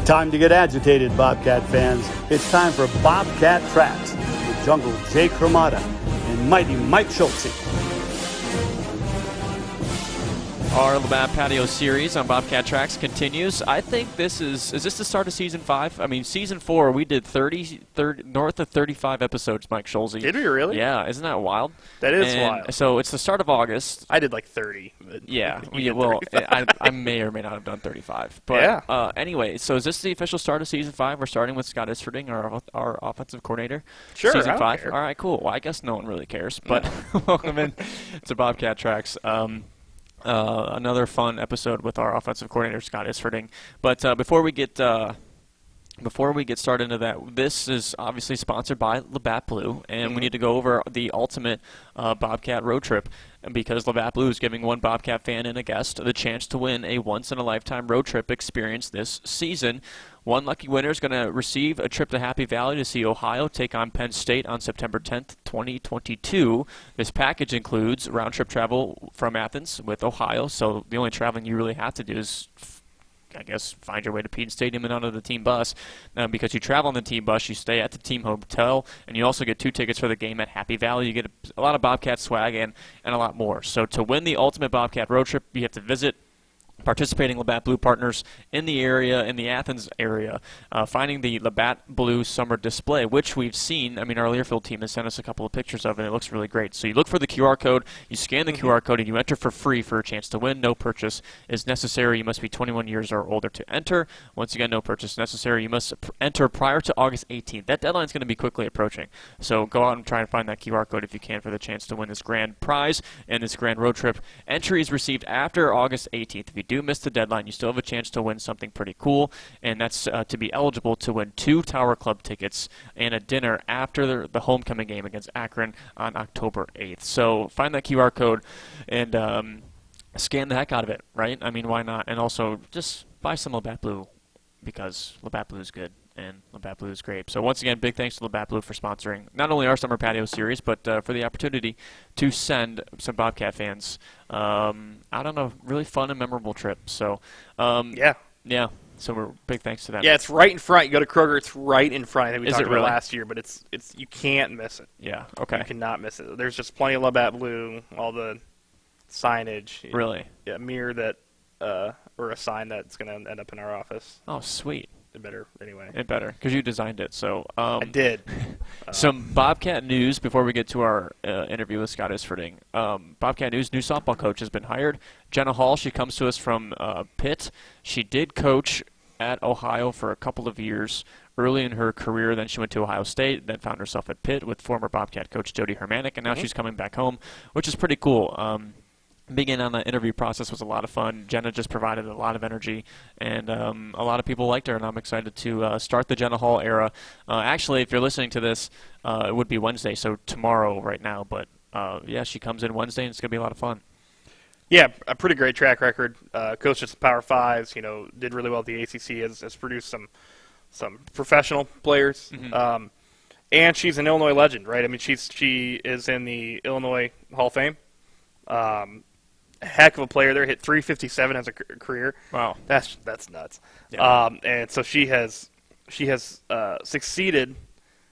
Time to get agitated, Bobcat fans. It's time for BobcatTracks with Jungle Jay Cremata and Mighty Mike Schultze. Our LaBatt Patio series on BobcatTracks continues. I think this is this the start of Season 5? I mean, Season 4, we did north of 35 episodes, Mike Schultze. Did we really? Yeah, isn't that wild? That is wild. So it's the start of August. I did like 30. Yeah, well, I may or may not have done 35. But yeah. Anyway, so is this the official start of Season 5? We're starting with Scott Isphording, our offensive coordinator. Sure, Season I don't 5? care. All right, cool. Well, I guess no one really cares. But welcome in to BobcatTracks. Another fun episode with our offensive coordinator, Scott Isphording. But before we get started into that, this is obviously sponsored by LaBatt Blue, and we need to go over the ultimate Bobcat road trip, because LaBatt Blue is giving one Bobcat fan and a guest the chance to win a once-in-a-lifetime road trip experience this season. One lucky winner is going to receive a trip to Happy Valley to see Ohio take on Penn State on September 10th, 2022. This package includes round-trip travel from Athens with Ohio, so the only traveling you really have to do is, I guess, find your way to Peden Stadium and onto the team bus. Because you travel on the team bus, you stay at the team hotel, and you also get 2 tickets for the game at Happy Valley. You get a lot of Bobcat swag and a lot more. So to win the ultimate Bobcat road trip, you have to visit participating LaBatt Blue partners in the area, in the Athens area, finding the LaBatt Blue Summer Display, which we've seen. I mean, our Learfield team has sent us a couple of pictures of it, and it looks really great. So you look for the QR code, you scan the QR code, and you enter for free for a chance to win. No purchase is necessary. You must be 21 years or older to enter. Once again, no purchase necessary. You must enter prior to August 18th. That deadline is going to be quickly approaching. So go out and try and find that QR code if you can for the chance to win this grand prize and this grand road trip. Entry is received after August 18th. If you do miss the deadline, you still have a chance to win something pretty cool, and that's to be eligible to win 2 Tower Club tickets and a dinner after the homecoming game against Akron on October 8th. So find that QR code and scan the heck out of it, right? I mean, why not? And also just buy some LaBatt Blue, because LaBatt Blue is good and LaBatt Blue is great. So once again, big thanks to LaBatt Blue for sponsoring not only our Summer Patio series, but for the opportunity to send some Bobcat fans out on a really fun and memorable trip. So yeah. So we're big thanks to that. Yeah, it's right in front. You go to Kroger, it's right in front. I think we Is talked it about really? it last year, but it's you can't miss it. Yeah, okay. You cannot miss it. There's just plenty of LaBatt Blue, all the signage. Really? Yeah, a mirror that or a sign that's going to end up in our office. Oh, sweet. It better, anyway. It better, because you designed it. So I did. Some Bobcat news before we get to our interview with Scott Isphording. Bobcat news, new softball coach has been hired. Jenna Hall, she comes to us from Pitt. She did coach at Ohio for a couple of years early in her career. Then she went to Ohio State, then found herself at Pitt with former Bobcat coach Jody Hermanic, and now she's coming back home, which is pretty cool. Being in on the interview process was a lot of fun. Jenna just provided a lot of energy, and a lot of people liked her, and I'm excited to start the Jenna Hall era. Actually, if you're listening to this, it would be Wednesday, so tomorrow right now. But, yeah, she comes in Wednesday, and it's going to be a lot of fun. Yeah, a pretty great track record. Coached at some Power Fives, did really well at the ACC, has produced some professional players. And she's an Illinois legend, right? I mean, she is in the Illinois Hall of Fame. Heck of a player there. Hit .357 as a career. Wow, that's nuts. Yeah. And so she has succeeded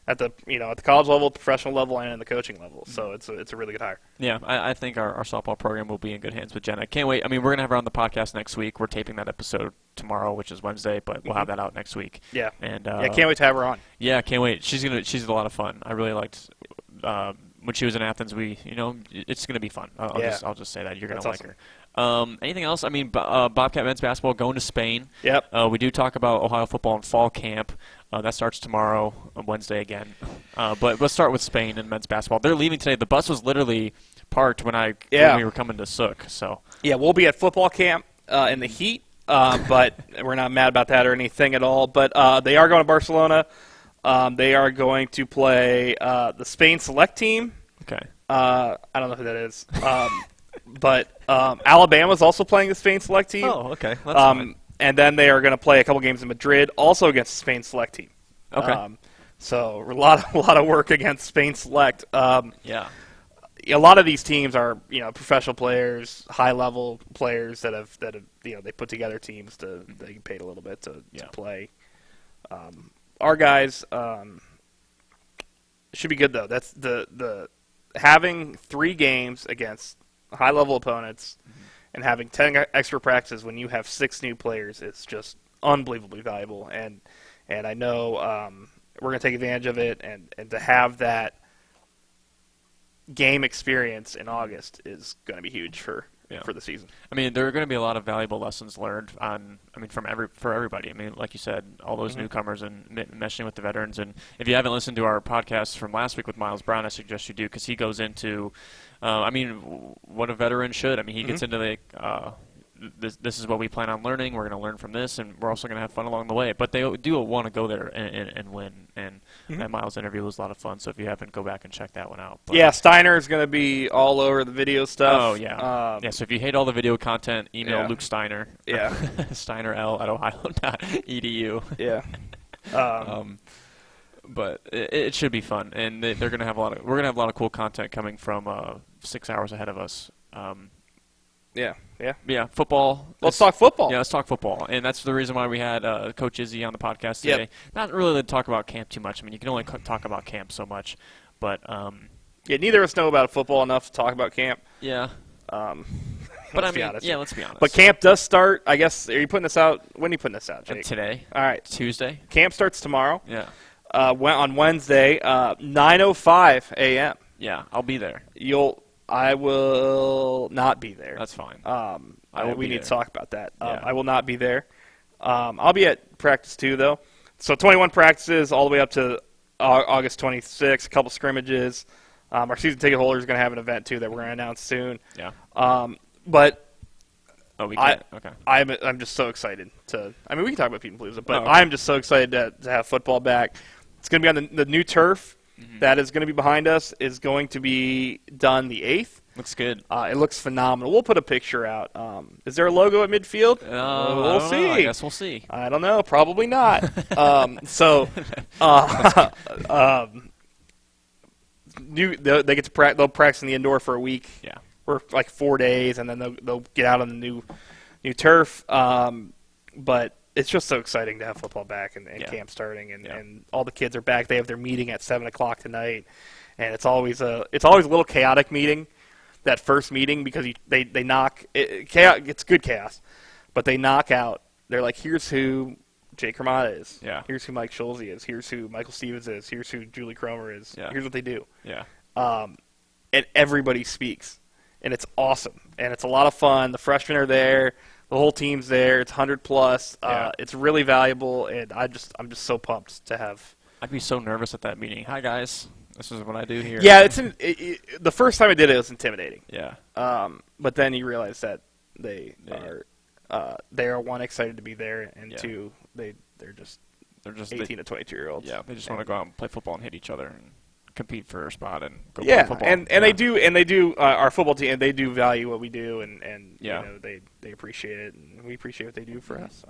at the at the college level, professional level, and in the coaching level. So it's a really good hire. Yeah, I think our softball program will be in good hands with Jenna. I can't wait. I mean, we're gonna have her on the podcast next week. We're taping that episode tomorrow, which is Wednesday, but we'll have that out next week. Yeah, and can't wait to have her on. Yeah, can't wait. She's a lot of fun. I really liked. When she was in Athens, it's going to be fun. I'll just say that. You're going to like her. Anything else? I mean, Bobcat men's basketball going to Spain. Yep. We do talk about Ohio football in fall camp. That starts tomorrow, Wednesday again. But let's start with Spain and men's basketball. They're leaving today. The bus was literally parked when we were coming to Sook. So yeah, we'll be at football camp in the heat, but we're not mad about that or anything at all. But they are going to Barcelona. They are going to play the Spain select team. Okay. I don't know who that is. But Alabama's also playing the Spain select team. Oh, okay. That's fine. And then they are going to play a couple games in Madrid, also against the Spain select team. Okay. So a lot of work against Spain select. Yeah. a lot of these teams are professional players, high level players that have they put together teams they get paid a little bit to play. Our guys should be good though. That's the having 3 games against high level opponents and having 10 extra practices when you have 6 new players is just unbelievably valuable. And I know we're going to take advantage of it, and to have that game experience in August is going to be huge for the season. I mean, there are going to be a lot of valuable lessons learned for everybody. I mean, like you said, all those newcomers and meshing with the veterans. And if you haven't listened to our podcast from last week with Miles Brown, I suggest you do, because he goes into, what a veteran should. I mean, he gets into the this is what we plan on learning. We're going to learn from this, and we're also going to have fun along the way. But they do want to go there and win. And that Miles interview was a lot of fun. So if you haven't, go back and check that one out. But yeah, Steiner is going to be all over the video stuff. Oh, yeah. So if you hate all the video content, email Luke Steiner. Yeah. steinerl@ohio.edu. Yeah. But it should be fun, and they're going to have we're going to have a lot of cool content coming from 6 hours ahead of us. Yeah. Football. Let's talk football. Yeah, let's talk football. And that's the reason why we had Coach Izzy on the podcast today. Yep. Not really to talk about camp too much. I mean, you can only talk about camp so much. But neither of us know about football enough to talk about camp. Yeah. But let's be honest. Yeah, let's be honest. But camp does start, I guess. Are you putting this out? When are you putting this out, Jake? Today. All right. Tuesday. Camp starts tomorrow. Yeah. On Wednesday, 9:05 a.m. Yeah, I'll be there. I will not be there. That's fine. We need to talk about that. Yeah. I will not be there. I'll be at practice 2, though. So 21 practices all the way up to August 26th, a couple scrimmages. Our season ticket holder is going to have an event, too, that we're going to announce soon. Yeah. But we can't. Okay. I'm just so excited to – I mean, we can talk about Pete and Palooza, but I'm just so excited to have football back. It's going to be on the new turf. That is going to be behind us, is going to be done the 8th. Looks good. It looks phenomenal. We'll put a picture out. Is there a logo at midfield? We'll see. I guess we'll see. I don't know. Probably not. They'll get to they'll practice in the indoor for a week. Yeah. Or like 4 days, and then they'll get out on the new turf. But it's just so exciting to have football back and camp starting, and all the kids are back. They have their meeting at 7:00 tonight, and it's always a little chaotic meeting, that first meeting, because they knock it's good chaos, but they knock out. They're like, here's who Jake Ramada is. Yeah. Here's who Mike Schulze is. Here's who Michael Stevens is. Here's who Julie Cromer is. Yeah. Here's what they do. Yeah. And everybody speaks, and it's awesome, and it's a lot of fun. The freshmen are there. The whole team's there. It's 100+. It's really valuable, and I'm just so pumped to have. I'd be so nervous at that meeting. Hi guys, this is what I do here. Yeah, the first time I did it, it was intimidating. Yeah. But then you realize that they are one, excited to be there, and two, they're just 18 to 22-year-olds. Yeah, they just want to go out and play football and hit each other and compete for a spot and go play football. And they do our football team, and they do value what we do, and they appreciate it, and we appreciate what they do for us.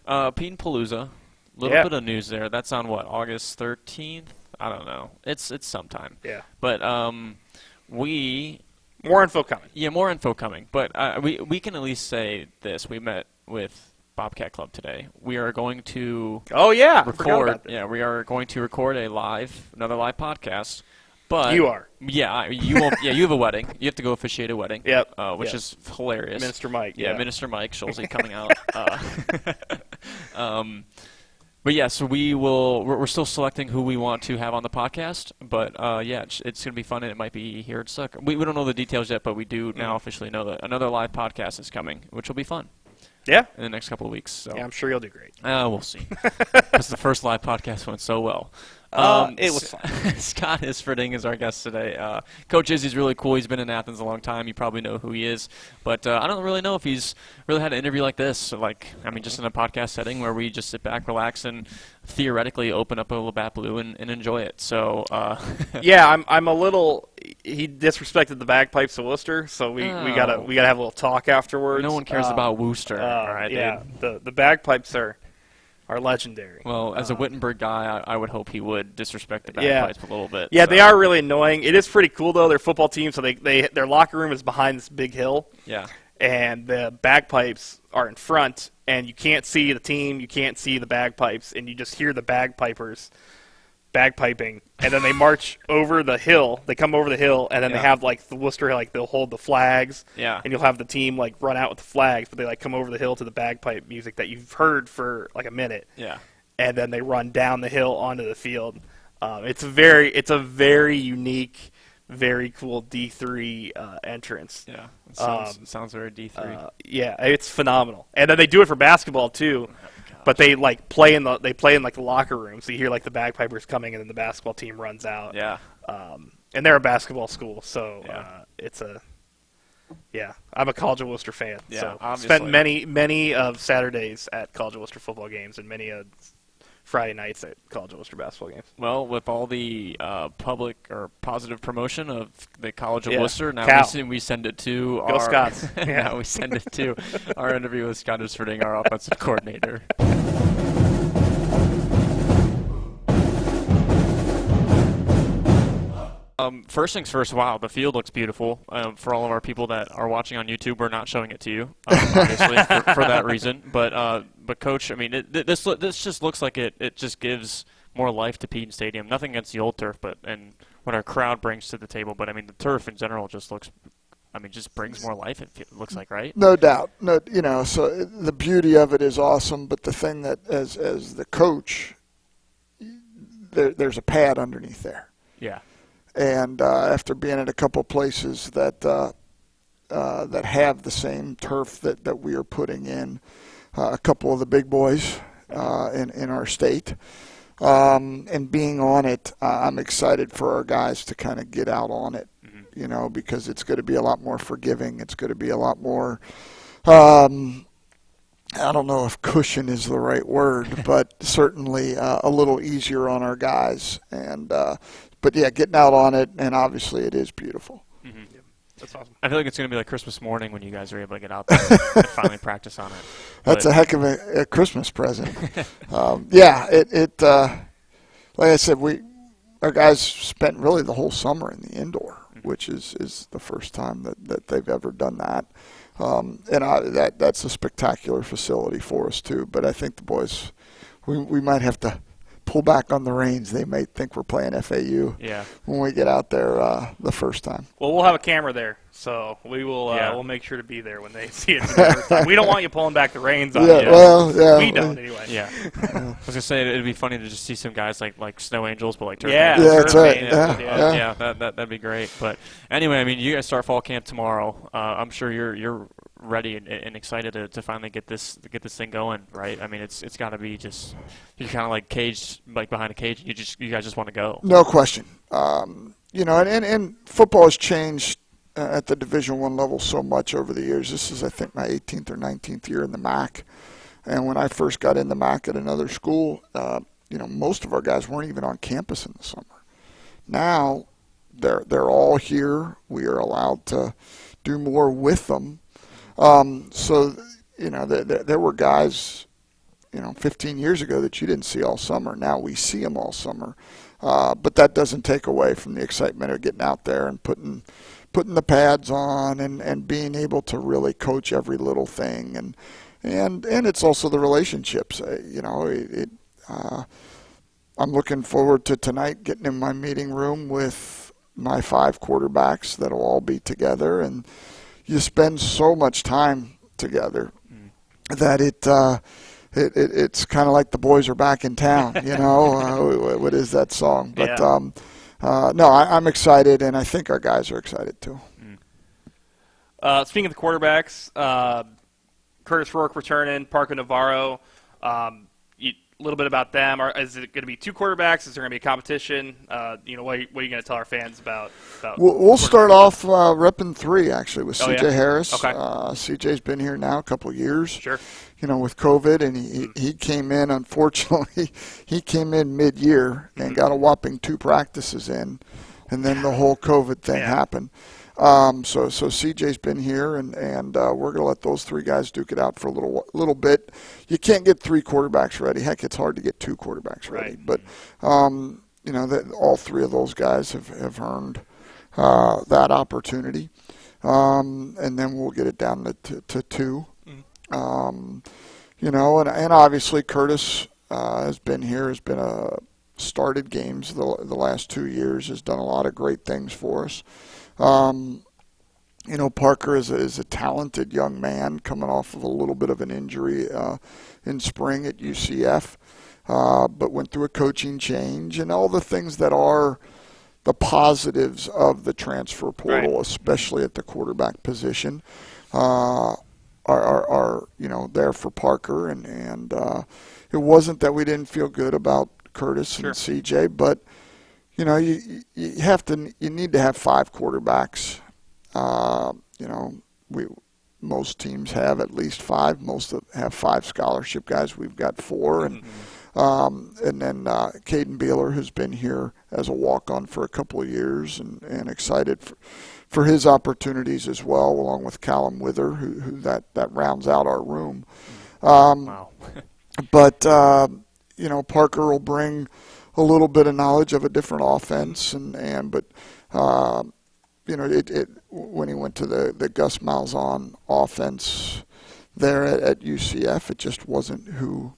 So. Pete and Palooza, little bit of news there. That's on what, August 13th? I don't know. It's sometime. Yeah. But more info coming. Yeah, more info coming. But we can at least say this: we met with Bobcat Club today. We are going to record. Yeah, we are going to record another live podcast. But you are. Yeah, you won't. Yeah, you have a wedding. You have to go officiate a wedding. Yep. Which is hilarious. Minister Mike. Yeah, Minister Mike Schulze coming out. But yeah, so we're still selecting who we want to have on the podcast. But it's going to be fun, and it might be here at Suck. We don't know the details yet, but we do now officially know that another live podcast is coming, which will be fun. Yeah. In the next couple of weeks. So. Yeah, I'm sure you'll do great. We'll see. Because the first live podcast went so well. It was fun. Scott Isphording is our guest today. Coach Izzy's really cool. He's been in Athens a long time. You probably know who he is. But I don't really know if he's really had an interview like this. So just in a podcast setting where we just sit back, relax, and theoretically open up a LaBatt Blue and enjoy it. So yeah, I'm a little. He disrespected the bagpipes of Worcester, so we gotta have a little talk afterwards. No one cares about Worcester. All right, yeah, dude. the bagpipes are are legendary. Well, as a Wittenberg guy, I would hope he would disrespect the bagpipes a little bit. Yeah, so. they are really annoying. It is pretty cool, though. Their football team, so their locker room is behind this big hill. Yeah. And the bagpipes are in front, and you can't see the team, you can't see the bagpipes, and you just hear the bagpipers bagpiping, and then they march over the hill. They come over the hill, and then they have, like, the Worcester, like, they'll hold the flags, and you'll have the team, like, run out with the flags, but they, like, come over the hill to the bagpipe music that you've heard for, like, a minute. Yeah. And then they run down the hill onto the field. It's a very unique, very cool D3 entrance. Yeah, it sounds very D3. Yeah, it's phenomenal. And then they do it for basketball too, but they like play in like the locker room. So you hear like the bagpipers coming, and then the basketball team runs out. Yeah. And they're a basketball school, so it's a. Yeah, I'm a College of Worcester fan. Yeah, so obviously. spent many of Saturdays at College of Worcester football games and many Friday nights at College of Worcester basketball games. Well, with all the public or positive promotion of the College of Worcester, now we send it to Go Scots. Now we send it to our interview with Scott Isphording, our offensive coordinator. First things first, wow, the field looks beautiful. For all of our people that are watching on YouTube, we're not showing it to you, obviously, for that reason. But Coach, I mean, this just looks like it just gives more life to Peden Stadium. Nothing against the old turf, and what our crowd brings to the table. But, I mean, the turf in general just looks, just brings more life, it looks like, right? No doubt. So the beauty of it is awesome, but the thing that, as the coach, there's a pad underneath there. Yeah. And after being at a couple places that have the same turf that we are putting in, a couple of the big boys in our state, and being on it, I'm excited for our guys to kind of get out on it, because it's going to be a lot more forgiving. It's going to be a lot more, I don't know if cushion is the right word, but certainly a little easier on our guys. But, yeah, getting out on it, and obviously it is beautiful. Mm-hmm. Yep. That's awesome. I feel like it's going to be like Christmas morning when you guys are able to get out there and finally practice on it. That's a heck of a Christmas present. Like I said, our guys spent really the whole summer in the indoor, which is the first time that they've ever done that. That's a spectacular facility for us, too. But I think the boys, we might have to pull back on the reins. They may think we're playing FAU when we get out there the first time. Well, we'll have a camera there, so we will we'll make sure to be there when they see it for the first time. We don't want you pulling back the reins on it. We don't anyway. Yeah. I was gonna say it'd be funny to just see some guys like snow angels, but like turf that's right. That'd be great. But anyway, you guys start fall camp tomorrow. I'm sure you're ready and excited to finally get this thing going, right? It's got to be just you're kind of like caged, like behind a cage. You guys just want to go. No question. And football has changed at the Division I level so much over the years. This is, I think, my 18th or 19th year in the MAC. And when I first got in the MAC at another school, most of our guys weren't even on campus in the summer. Now they're all here. We are allowed to do more with them. There were guys, 15 years ago that you didn't see all summer. Now we see them all summer. But that doesn't take away from the excitement of getting out there and putting the pads on and being able to really coach every little thing. And it's also the relationships. I'm looking forward to tonight getting in my meeting room with my 5 quarterbacks that'll all be together, and you spend so much time together that it's kind of like the boys are back in town, what is that song? But I'm excited, and I think our guys are excited too. Speaking of the quarterbacks, Curtis Rourke returning, Parker Navarro. A little bit about them. Is it going to be 2 quarterbacks? Is there going to be a competition? What are you going to tell our fans about we'll start off repping 3, actually, with C.J. Harris. Okay. C.J.'s been here now a couple of years. Sure. With COVID, and he came in, unfortunately, mid-year and got a whopping 2 practices in, and then the whole COVID thing happened. So CJ's been here, and we're going to let those three guys duke it out for a little bit. You can't get three quarterbacks ready. Heck, it's hard to get two quarterbacks ready. Right. But all three of those guys have earned that opportunity, and then we'll get it down to two. And obviously Curtis has been here, has been started games the last 2 years, has done a lot of great things for us. Parker is a talented young man coming off of a little bit of an injury in spring at UCF, but went through a coaching change and all the things that are the positives of the transfer portal, right, especially at the quarterback position, are there for Parker. And it wasn't that we didn't feel good about Curtis and CJ, but you need to have five quarterbacks. Most teams have at least five. Most have five scholarship guys. We've got four, and then Caden Beeler, who's been here as a walk-on for a couple of years, and excited for his opportunities as well, along with Callum Wither, who that rounds out our room. Wow. But Parker will bring a little bit of knowledge of a different offense, but when he went to the Gus Malzahn offense there at UCF, it just wasn't who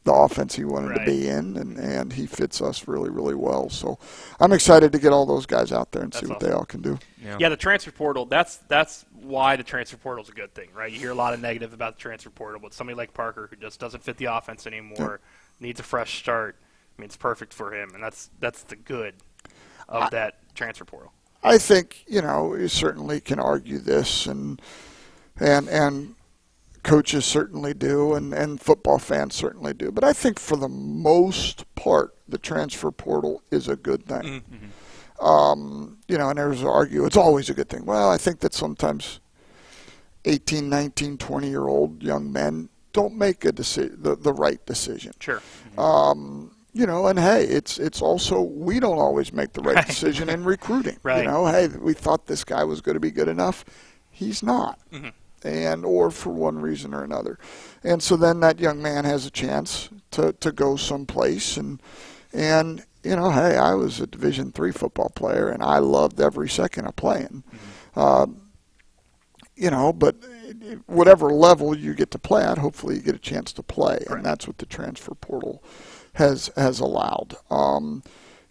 the offense he wanted to be in, and he fits us really, really well. So I'm excited to get all those guys out there and see what they all can do. Yeah, the transfer portal, that's why the transfer portal is a good thing, right? You hear a lot of negative about the transfer portal, but somebody like Parker who just doesn't fit the offense anymore, needs a fresh start, it's perfect for him, and that's the good of that transfer portal. I think, you certainly can argue this, and coaches certainly do, and football fans certainly do. But I think for the most part, the transfer portal is a good thing. And there's an argue it's always a good thing. Well, I think that sometimes 18, 19, 20-year-old young men don't make the right decision. Sure. And hey, it's also, we don't always make the right decision in recruiting. Right. Hey, we thought this guy was going to be good enough. He's not. Or for one reason or another. And so then that young man has a chance to go someplace. And hey, I was a Division III football player, and I loved every second of playing. But whatever level you get to play at, hopefully you get a chance to play. Right. And that's what the transfer portal has allowed.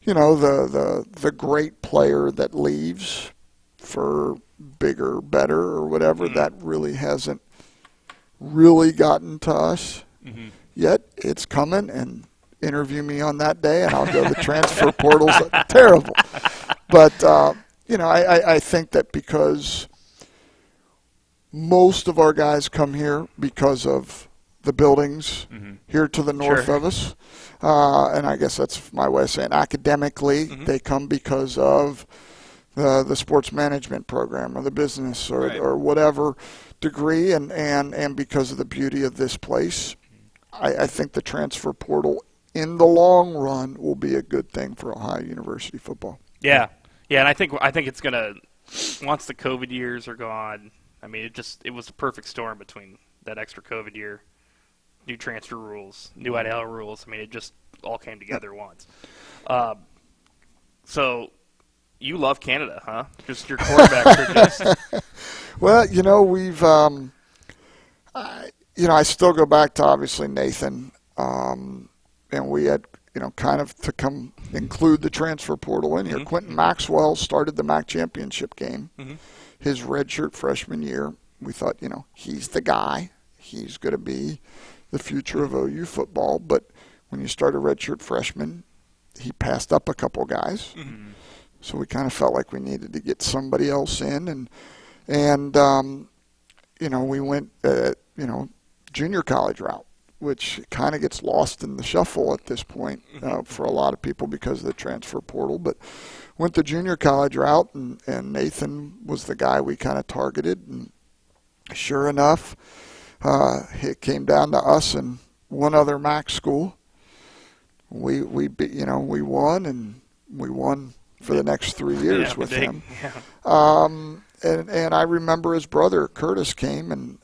The great player that leaves for bigger, better, or whatever, that really hasn't really gotten to us yet. It's coming, and interview me on that day, and I'll go, the transfer portal's terrible. But, I think that because most of our guys come here because of the buildings here to the north of us, and I guess that's my way of saying academically, they come because of the sports management program or the business or whatever degree, and because of the beauty of this place. I think the transfer portal in the long run will be a good thing for Ohio University football. Yeah, and I think it's gonna, once the COVID years are gone, it was a perfect storm between that extra COVID year, new transfer rules, new IDL rules. it just all came together once. So you love Canada, huh? Just your quarterbacks are just. Well, we've, I still go back to obviously Nathan, and we had, kind of to come include the transfer portal in here. Quentin Maxwell started the MAC championship game, his redshirt freshman year. We thought, he's the guy. He's going to be the future of OU football. But when you start a redshirt freshman, he passed up a couple guys. So we kind of felt like we needed to get somebody else in, and we went junior college route, which kind of gets lost in the shuffle at this point for a lot of people because of the transfer portal. But went the junior college route, and Nathan was the guy we kind of targeted, and sure enough, it came down to us and one other MAC school. We won, and we won for the next 3 years Yeah, with big. him. Yeah. And I remember his brother Curtis came and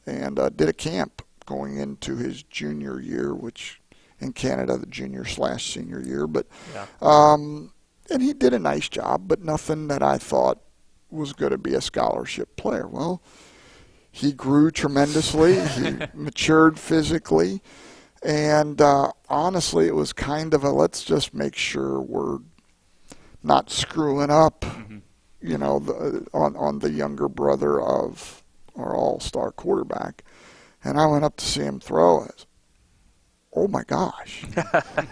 did a camp going into his junior year, which in Canada the junior/senior year. But and he did a nice job, but nothing that I thought was going to be a scholarship player. Well, he grew tremendously. He matured physically, and honestly, it was kind of a let's just make sure we're not screwing up. You know, on the younger brother of our all-star quarterback. And I went up to see him throw. Oh my gosh. And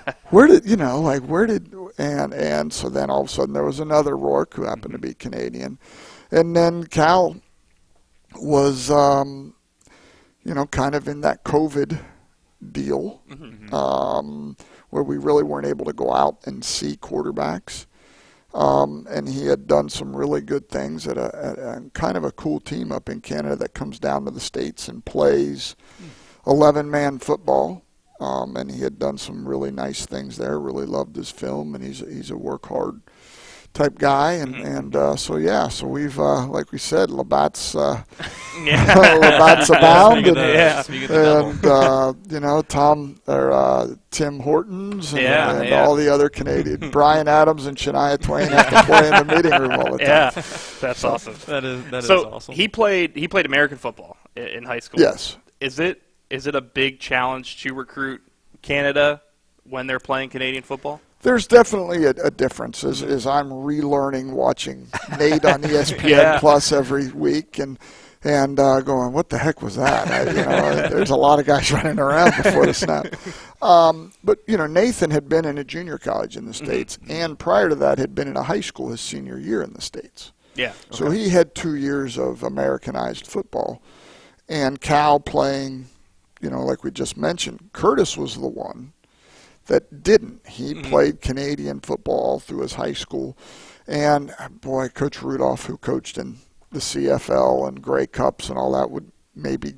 so then all of a sudden there was another Rourke who happened to be Canadian. And then Cal was, kind of in that COVID deal where we really weren't able to go out and see quarterbacks. And he had done some really good things at a kind of a cool team up in Canada that comes down to the States and plays 11-man football. And he had done some really nice things there. Really loved his film, and he's a work hard type guy. And so we've like we said, LaBatt's LaBatt's abound, and Tim Hortons and all the other Canadian Brian Adams and Shania Twain have to play in the meeting room all the time. Yeah, that's awesome. That is so awesome. he played American football in high school. Yes. Is it a big challenge to recruit Canada when they're playing Canadian football? There's definitely a difference as I'm relearning watching Nate on ESPN Plus every week and going, what the heck was that? There's a lot of guys running around before the snap. But, Nathan had been in a junior college in the States, and prior to that had been in a high school his senior year in the States. Yeah. So he had 2 years of Americanized football. And Cal playing, like we just mentioned, Curtis was the one that didn't. He played Canadian football through his high school. And, boy, Coach Rudolph, who coached in the CFL and Grey Cups and all that, would maybe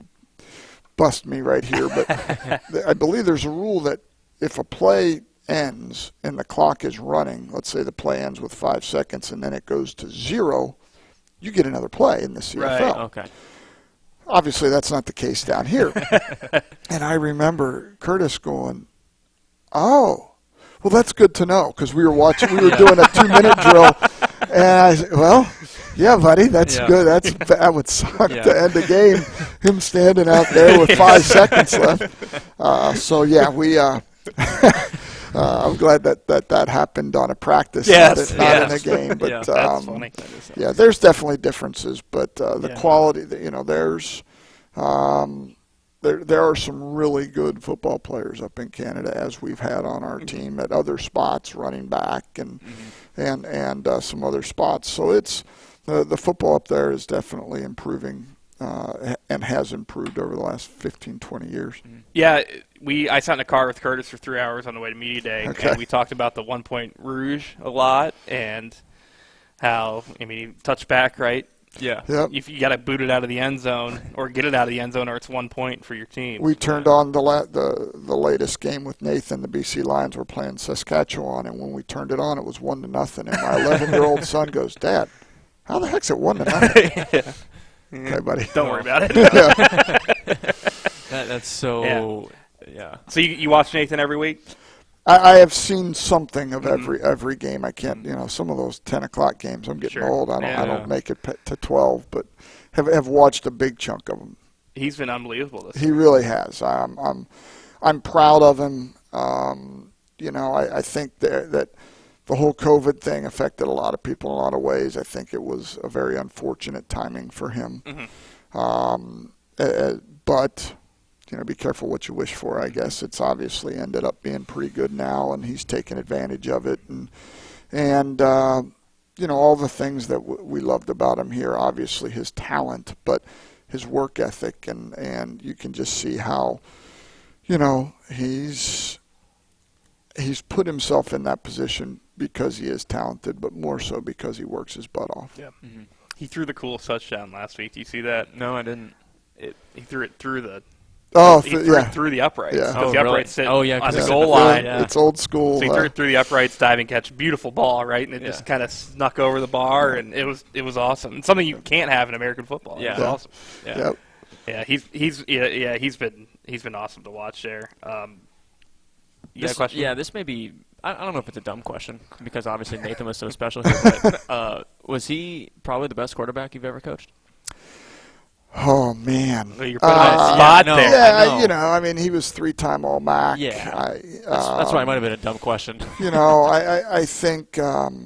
bust me right here. But I believe there's a rule that if a play ends and the clock is running, let's say the play ends with 5 seconds and then it goes to 0, you get another play in the CFL. Right, okay. Obviously, that's not the case down here. And I remember Curtis going, oh, well, that's good to know, because we were doing a 2-minute drill. And I said, well, yeah, buddy, that's good. That would suck to end the game, him standing out there with 5 seconds left. I'm glad that happened on a practice, not in a game. But that's funny. There's definitely differences, but the quality, there's there are some really good football players up in Canada, as we've had on our team at other spots, running back and some other spots. So it's the football up there is definitely improving. And has improved over the last 15, 20 years. Yeah, I sat in a car with Curtis for 3 hours on the way to media day, and we talked about the 1-point rouge a lot, and how, you touch back, right? Yeah. Yep. If you got to boot it out of the end zone or get it out of the end zone, or it's 1 point for your team. We turned on the latest game with Nathan. The BC Lions were playing Saskatchewan, and when we turned it on, it was 1-0. And my 11-year-old son goes, "Dad, how the heck's it 1-0?" Okay, buddy. Don't worry about it. That's so. Yeah. So you watch Nathan every week? I have seen something of every game. I can't, some of those 10 o'clock games. I'm getting old. I don't make it to 12, but have watched a big chunk of them. He's been unbelievable this He year. really has. I'm proud of him. I think that the whole COVID thing affected a lot of people in a lot of ways. I think it was a very unfortunate timing for him. But be careful what you wish for, I guess. It's obviously ended up being pretty good now, and he's taken advantage of it. And all the things that we loved about him here, obviously his talent, but his work ethic, and you can just see how, he's put himself in that position because he is talented, but more so because he works his butt off. Yeah. He threw the coolest touchdown last week. Do you see that? No, I didn't. He threw it through the Oh, he threw it through the uprights. Yeah. Because Oh, the really? uprights sit Oh, yeah, on 'cause the it's goal in the line. field, yeah. It's old school. So he threw it through the uprights, diving catch, beautiful ball, right? And it Yeah. just kind of snuck over the bar, and it was awesome. And something you can't have in American football. Yeah. It was awesome. Yeah. Yep. Yeah, he's been awesome to watch there. You got a question? This may be. I don't know if it's a dumb question because obviously Nathan was so special here. But was he probably the best quarterback you've ever coached? Oh, man. Well, you're putting him on the spot yeah, I know. there. Yeah, I know. you know, I mean, he was 3-time All-MAC. Yeah. That's why it might have been a dumb question. You know, I think, I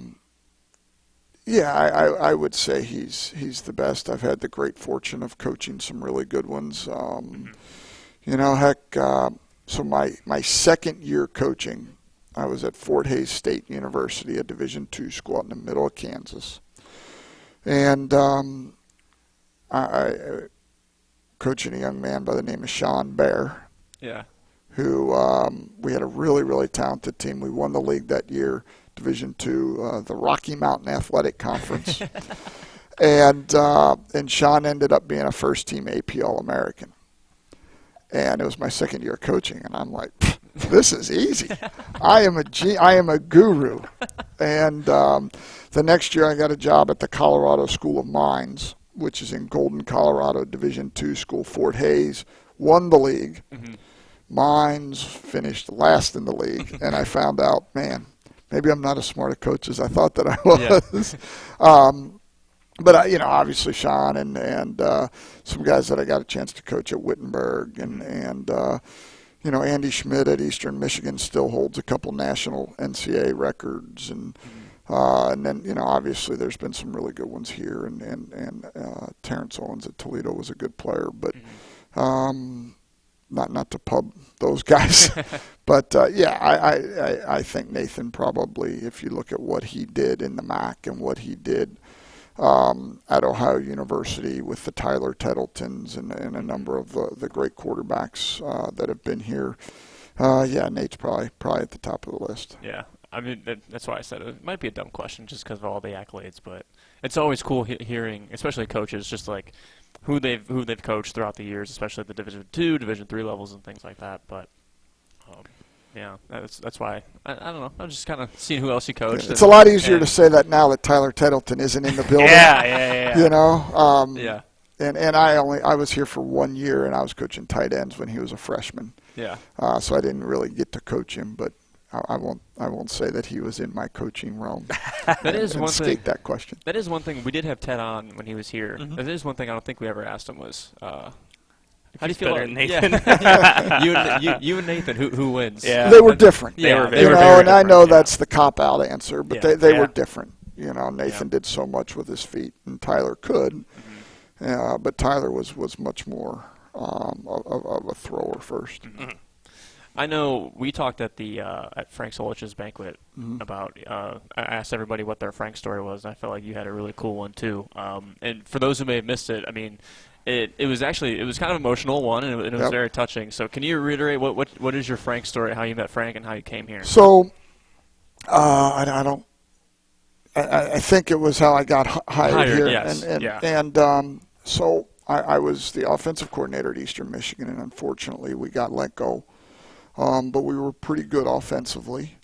would say he's the best. I've had the great fortune of coaching some really good ones. You know, heck, so my second year coaching, I was at Fort Hays State University, a Division II school out in the middle of Kansas. And I coaching a young man by the name of Sean Bear, Yeah. who we had a really, really talented team. We won the league that year, Division II, the Rocky Mountain Athletic Conference. and Sean ended up being a first-team AP All-American. And it was my second year coaching, and I'm like, this is easy. I am a guru. And the next year I got a job at the Colorado School of Mines, which is in Golden, Colorado, Division II school. Fort Hays won the league. Mines finished last in the league, and I found out, man, maybe I'm not as smart a coach as I thought that I was. But obviously Sean and some guys that I got a chance to coach at Wittenberg, and Andy Schmidt at Eastern Michigan still holds a couple national NCAA records, and then obviously there's been some really good ones here, and Terrence Owens at Toledo was a good player, but not to pub those guys, but I think Nathan probably, if you look at what he did in the MAC and what he did at Ohio University with the Tyler Tettletons and a number of the great quarterbacks that have been here, Nate's probably at the top of the list. Yeah. I mean, that's why I said it might be a dumb question just because of all the accolades, but it's always cool hearing, especially coaches, just like who they've coached throughout the years, especially at the Division II, Division III levels and things like that. But yeah, that's why I don't know. I'm just kind of seeing who else you coached. It's a lot easier to say that now that Tyler Tettleton isn't in the building. Yeah. You know. Yeah. And I was here for 1 year, and I was coaching tight ends when he was a freshman. Yeah. So I didn't really get to coach him, but I won't say that he was in my coaching realm. That is one thing. Escape that question. That is one thing. We did have Ted on when he was here. That is one thing I don't think we ever asked him was, how do you feel better about than Nathan. Yeah. you and Nathan, who wins? Yeah. They were different. Yeah, they were very and I different, know yeah. that's the cop-out answer, but Yeah. they Yeah. were different. Nathan did so much with his feet, and Tyler could, but Tyler was much more of a thrower first. I know we talked at the at Frank Solich's banquet about. I asked everybody what their Frank story was, and I felt like you had a really cool one too. And for those who may have missed it, I mean, it was kind of an emotional one, and it was very touching. So can you reiterate what is your Frank story? How you met Frank and how you came here? So, I think it was how I got hired here, yes. so I was the offensive coordinator at Eastern Michigan, and unfortunately we got let go. But we were pretty good offensively.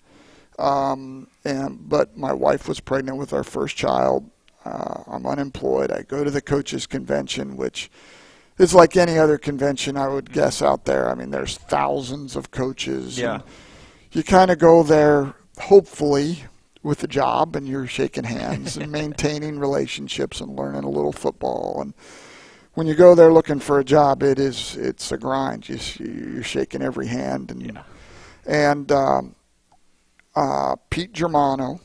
But my wife was pregnant with our first child. I'm unemployed. I go to the coaches convention, which is like any other convention I would guess out there. I mean, there's thousands of coaches. Yeah. And you kind of go there, hopefully, with a job, and you're shaking hands and maintaining relationships and learning a little football. And when you go there looking for a job, it's a grind. You're shaking every hand. And Pete Germano,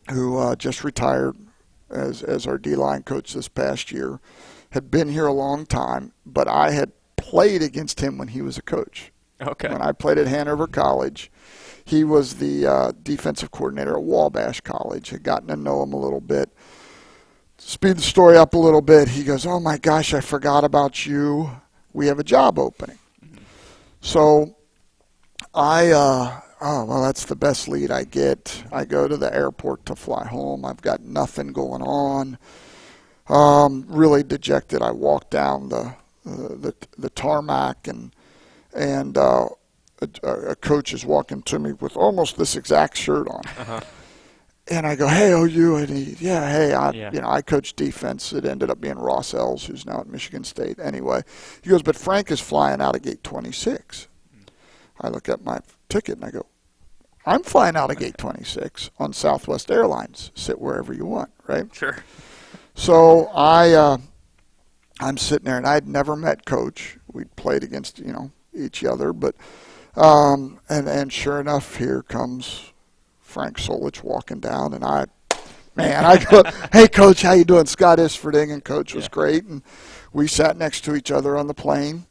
who just retired as our D-line coach this past year, had been here a long time, but I had played against him when he was a coach. Okay. When I played at Hanover College, he was the defensive coordinator at Wabash College. Had gotten to know him a little bit. Speed the story up a little bit. He goes, "Oh my gosh, I forgot about you. We have a job opening." So that's the best lead I get. I go to the airport to fly home. I've got nothing going on. Really dejected. I walk down the the tarmac, and a coach is walking to me with almost this exact shirt on. Uh-huh. And I go, hey, OU, and I coach defense. It ended up being Ross Ells, who's now at Michigan State. Anyway, he goes, but Frank is flying out of gate 26. I look at my ticket and I go, I'm flying out of gate 26 on Southwest Airlines. Sit wherever you want, right? Sure. So I'm sitting there, and I'd never met Coach. We'd played against each other, but and sure enough, here comes Frank Solich walking down, and I go, hey, Coach, how you doing? Scott Isphording, and Coach was great, and we sat next to each other on the plane,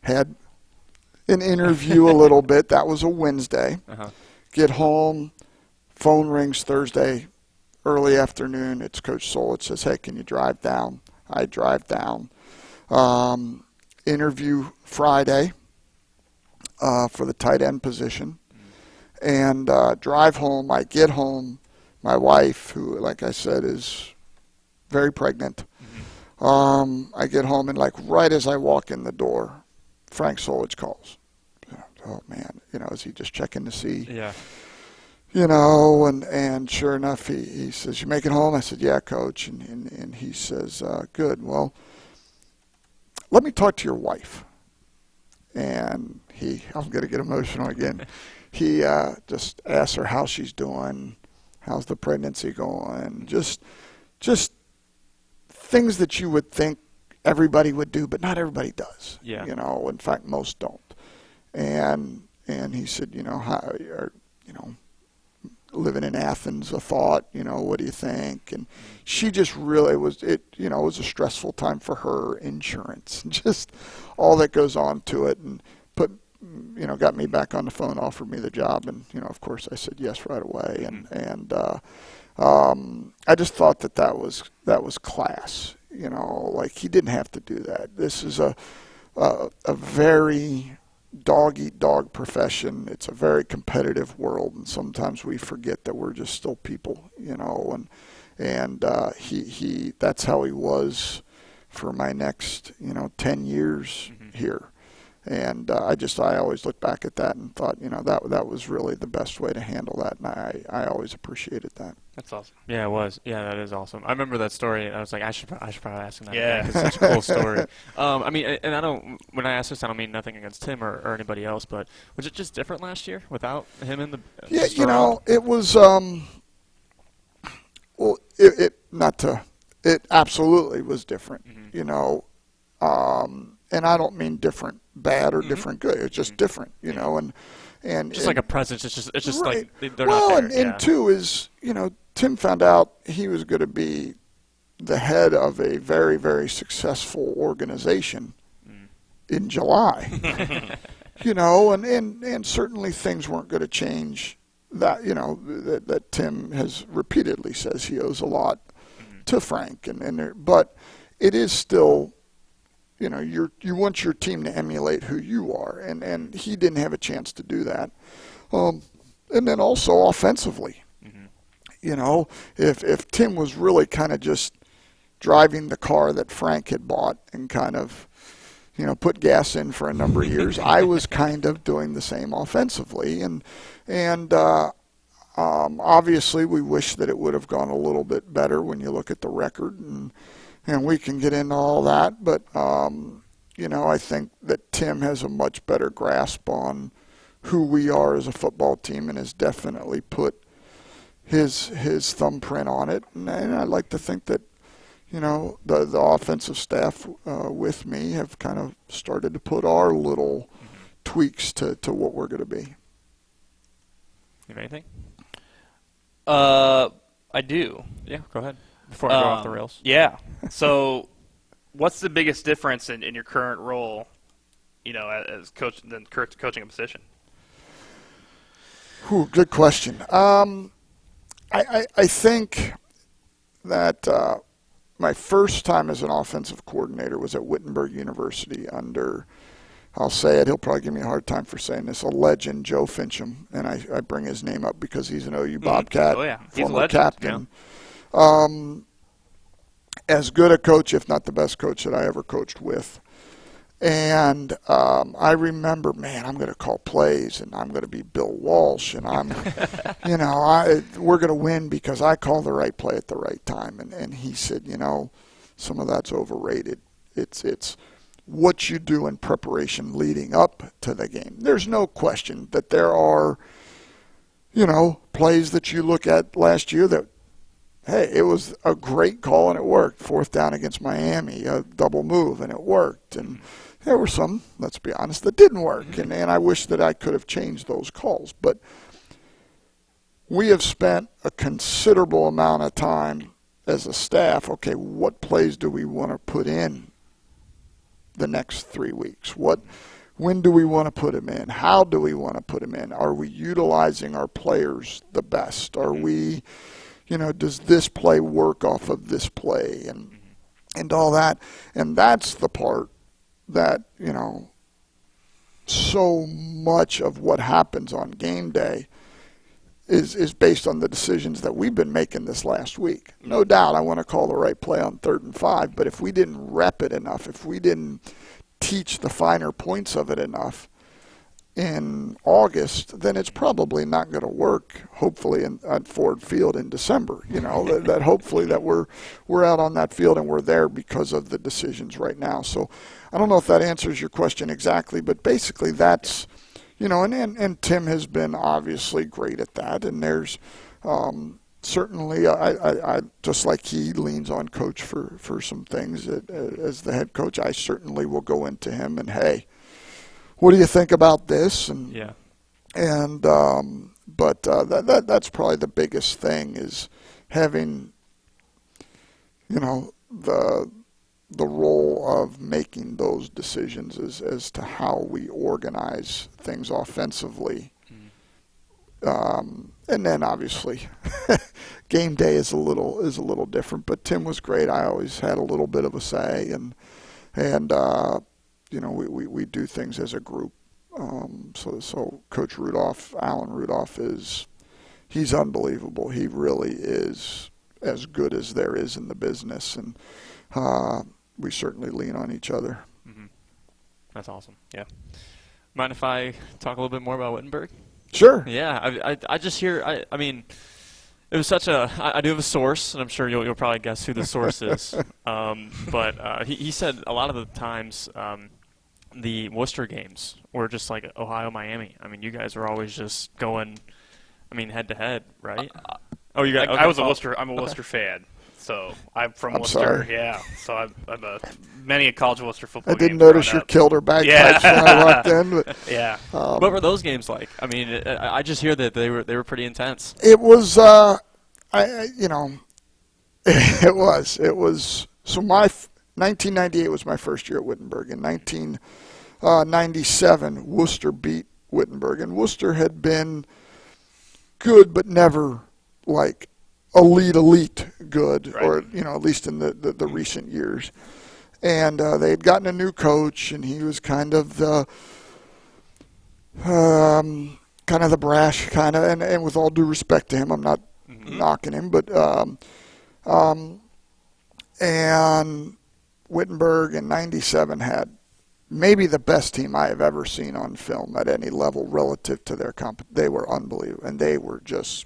had an interview a little bit. That was a Wednesday. Uh-huh. Get home, phone rings Thursday, early afternoon. It's Coach Solich, says, hey, can you drive down? I drive down. Interview Friday for the tight end position. And drive home. I get home. My wife, who, like I said, is very pregnant. I get home, and right as I walk in the door, Frank Solich calls. Oh, man, is he just checking to see? Yeah. And sure enough, he says, you make it home? I said, yeah, Coach. And he says, good. Well, let me talk to your wife. And I'm going to get emotional again. He just asks her how she's doing, how's the pregnancy going, just things that you would think everybody would do, but not everybody does. Yeah. In fact, most don't. And he said, how are, living in Athens, a thought, what do you think? And she just really it was a stressful time for her, insurance, and just all that goes on to it, and got me back on the phone, offered me the job, and of course I said yes right away, and I just thought that was class, he didn't have to do that. This is a very dog-eat-dog profession. It's a very competitive world, and sometimes we forget that we're just still people, and he that's how he was for my next 10 years here. And I always look back at that and thought, that was really the best way to handle that, and I always appreciated that. That's awesome. Yeah, it was. Yeah, that is awesome. I remember that story, and I was like, I should probably ask him that. Yeah. It's such a cool story. And when I ask this, I don't mean nothing against Tim or anybody else, but was it just different last year without him in the? Yeah, it was. It absolutely was different. And I don't mean different bad or different good. It's just different, and just like a presence. It's just right. like they're not there. And two is, Tim found out he was going to be the head of a very, very successful organization in July. And certainly things weren't going to change. That that Tim has repeatedly says he owes a lot to Frank, but it is still. You want your team to emulate who you are, and he didn't have a chance to do that. And then also offensively, if Tim was really kind of just driving the car that Frank had bought and kind of, put gas in for a number of years, I was kind of doing the same offensively, and obviously we wish that it would have gone a little bit better when you look at the record, and we can get into all that, but I think that Tim has a much better grasp on who we are as a football team and has definitely put his thumbprint on it. And I'd like to think that the offensive staff with me have kind of started to put our little tweaks to what we're going to be. You have anything? I do. Yeah, go ahead. Before I go off the rails. Yeah. So, what's the biggest difference in your current role, as coach than coaching a position? Good question. I think that my first time as an offensive coordinator was at Wittenberg University under, I'll say it, he'll probably give me a hard time for saying this, a legend, Joe Fincham, and I bring his name up because he's an OU Bobcat, Oh, yeah. He's a former legend. captain. As good a coach, if not the best coach that I ever coached with. And I remember, man, I'm going to call plays, and I'm going to be Bill Walsh, and I'm, we're going to win because I call the right play at the right time. And he said, some of that's overrated. It's what you do in preparation leading up to the game. There's no question that there are, plays that you look at last year that, hey, it was a great call and it worked. 4th down against Miami, a double move, and it worked. And there were some, let's be honest, that didn't work. And I wish that I could have changed those calls. But we have spent a considerable amount of time as a staff, okay, what plays do we want to put in the next 3 weeks? When do we want to put them in? How do we want to put them in? Are we utilizing our players the best? Are we, does this play work off of this play and all that? And that's the part that, so much of what happens on game day is based on the decisions that we've been making this last week. No doubt I want to call the right play on 3rd and 5, but if we didn't rep it enough, if we didn't teach the finer points of it enough in August, then it's probably not going to work, hopefully, at Ford Field in December. That hopefully that we're out on that field and we're there because of the decisions right now. So I don't know if that answers your question exactly, but basically that's, and Tim has been obviously great at that. And there's certainly, I just like he leans on Coach for some things as the head coach. I certainly will go into him and, hey, what do you think about this? And yeah. And but that's probably the biggest thing is having, the role of making those decisions as to how we organize things offensively. And then obviously game day is a little different, but Tim was great. I always had a little bit of a say, and we do things as a group. So Coach Rudolph, Alan Rudolph, he's unbelievable. He really is as good as there is in the business, and we certainly lean on each other. Mm-hmm. That's awesome. Yeah. Mind if I talk a little bit more about Wittenberg? Sure. Yeah. I just hear. I mean, it was such a. I do have a source, and I'm sure you'll probably guess who the source is. But he said a lot of the times the Worcester games were just like Ohio Miami. I mean, you guys were always just going. I mean, head to head, right? Oh, you got. Okay. I was a Worcester. I'm a Worcester fan. So I'm from Worcester, sorry. Yeah. So I'm many a college Worcester football. I didn't notice your kilter bagpipes when I walked in. But, yeah. What were those games like? I mean, I just hear that they were pretty intense. It was, it was. So 1998 was my first year at Wittenberg. In 1997, Worcester beat Wittenberg, and Worcester had been good, but never like elite good, right. Or at least in the recent years. And they had gotten a new coach, and he was kind of the brash kind of, and with all due respect to him, I'm not knocking him, but and Wittenberg in '97 had maybe the best team I have ever seen on film at any level relative to their They were unbelievable, and they were just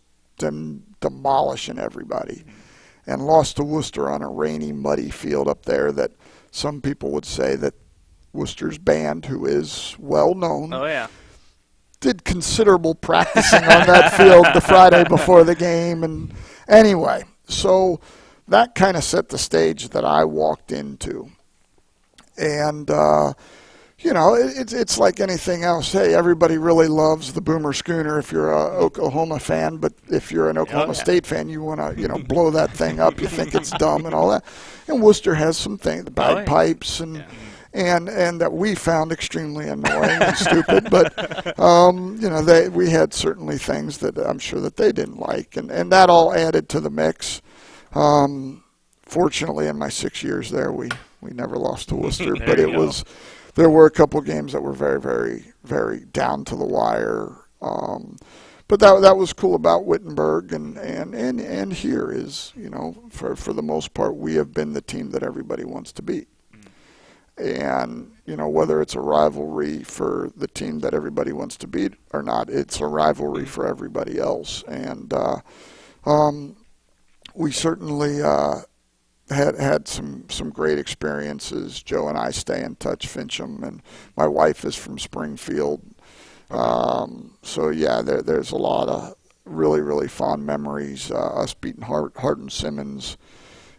demolishing everybody, and lost to Worcester on a rainy, muddy field up there that some people would say that Worcester's band, who is well known, did considerable practicing on that field the Friday before the game. And anyway, so that kind of set the stage that I walked into. And it's like anything else. Hey, everybody really loves the Boomer Schooner if you're a Oklahoma fan, but if you're an Oklahoma State fan, you want to, blow that thing up. You think it's dumb and all that. And Worcester has some things, the bagpipes and that we found extremely annoying and stupid. But we had certainly things that I'm sure that they didn't like, and that all added to the mix. Fortunately, in my 6 years there, we never lost to Worcester, but there were a couple games that were very, very, very down to the wire. But that was cool about Wittenberg, and here is, for the most part, we have been the team that everybody wants to beat. And, whether it's a rivalry for the team that everybody wants to beat or not, it's a rivalry for everybody else. And we certainly had some great experiences. Joe and I stay in touch, Fincham, and my wife is from Springfield. So, yeah, there's a lot of really, really fond memories. Us beating Hardin Simmons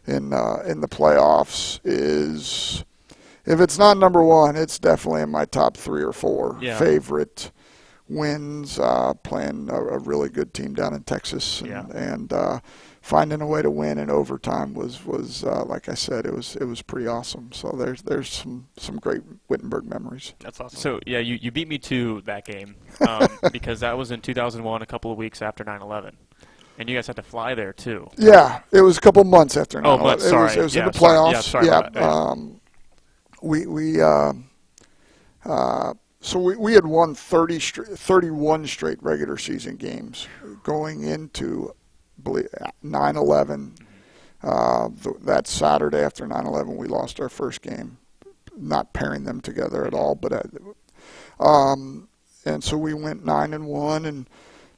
in the playoffs is, if it's not number one, it's definitely in my top 3 or 4 favorite wins. Playing a really good team down in Texas, and finding a way to win in overtime was like I said, it was pretty awesome. So there's some great Wittenberg memories. That's awesome. So yeah, you beat me to that game because that was in 2001, a couple of weeks after 9/11. And you guys had to fly there too. Yeah, it was a couple months after 9/11. Oh, months, sorry. It was in the playoffs. Sorry about that. So we had won 31 straight regular season games going into 9/11. That Saturday after 9/11, we lost our first game. Not pairing them together at all, but and so we went 9-1, and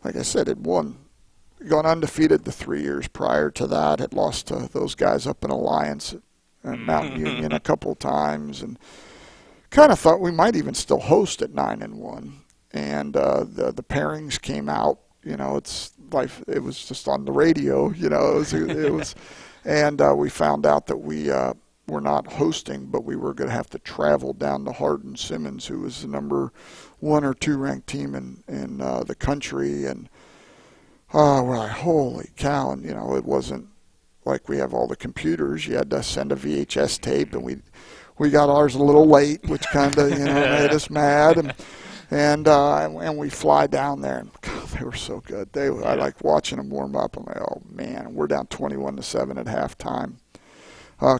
like I said, had gone undefeated the 3 years prior to that. Had lost to those guys up in Alliance and Mountain Union a couple times, and kind of thought we might even still host at 9-1. And the pairings came out. It's life. It was just on the radio. It was, and we found out that we were not hosting, but we were going to have to travel down to Hardin Simmons, who was the number 1 or 2 ranked team in the country, and we're like, holy cow! And it wasn't like we have all the computers. You had to send a VHS tape, and we got ours a little late, which kind of made us mad. And we fly down there, and God, they were so good. I like watching them warm up. I'm like, oh man, we're down 21-7 at halftime.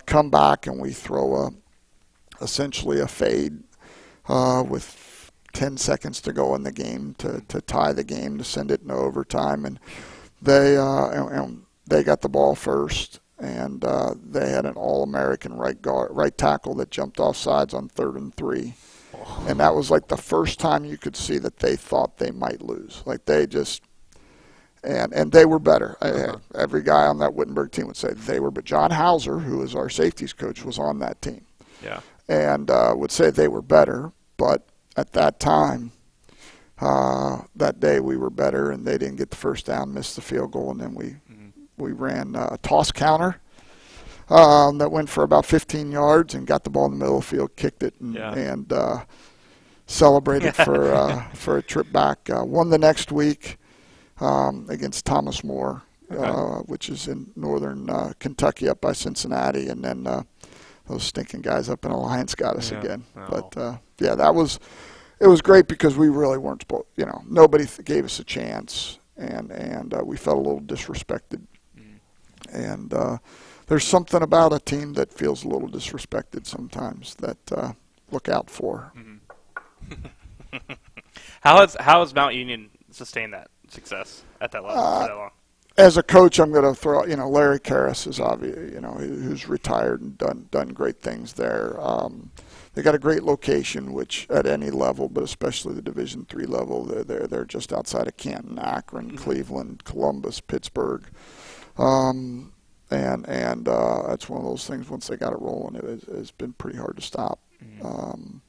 Come back, and we throw essentially a fade with 10 seconds to go in the game to tie the game, to send it into overtime, and they got the ball first, and they had an All-American right tackle that jumped off sides on 3rd and 3. And that was like the first time you could see that they thought they might lose. Like they just, and they were better. Every guy on that Wittenberg team would say they were, but John Hauser, who is our safeties coach, was on that team. Yeah. And would say they were better, but at that time, that day we were better, and they didn't get the first down, missed the field goal, and then we ran a toss counter. That went for about 15 yards and got the ball in the middle of the field, kicked it, and celebrated for a trip back. Won the next week against Thomas More, which is in northern Kentucky up by Cincinnati, and then those stinking guys up in Alliance got us again. Oh. But it was great because we really weren't supposed. Nobody gave us a chance, and we felt a little disrespected, and. There's something about a team that feels a little disrespected sometimes that look out for. Mm-hmm. How has Mount Union sustained that success at that level for that long? As a coach, I'm going to throw Larry Karras is obvious, who's retired and done great things there. They got a great location, which at any level, but especially the Division III level, they're just outside of Canton, Akron, Cleveland, Columbus, Pittsburgh. And that's one of those things, once they got it rolling, it's been pretty hard to stop. And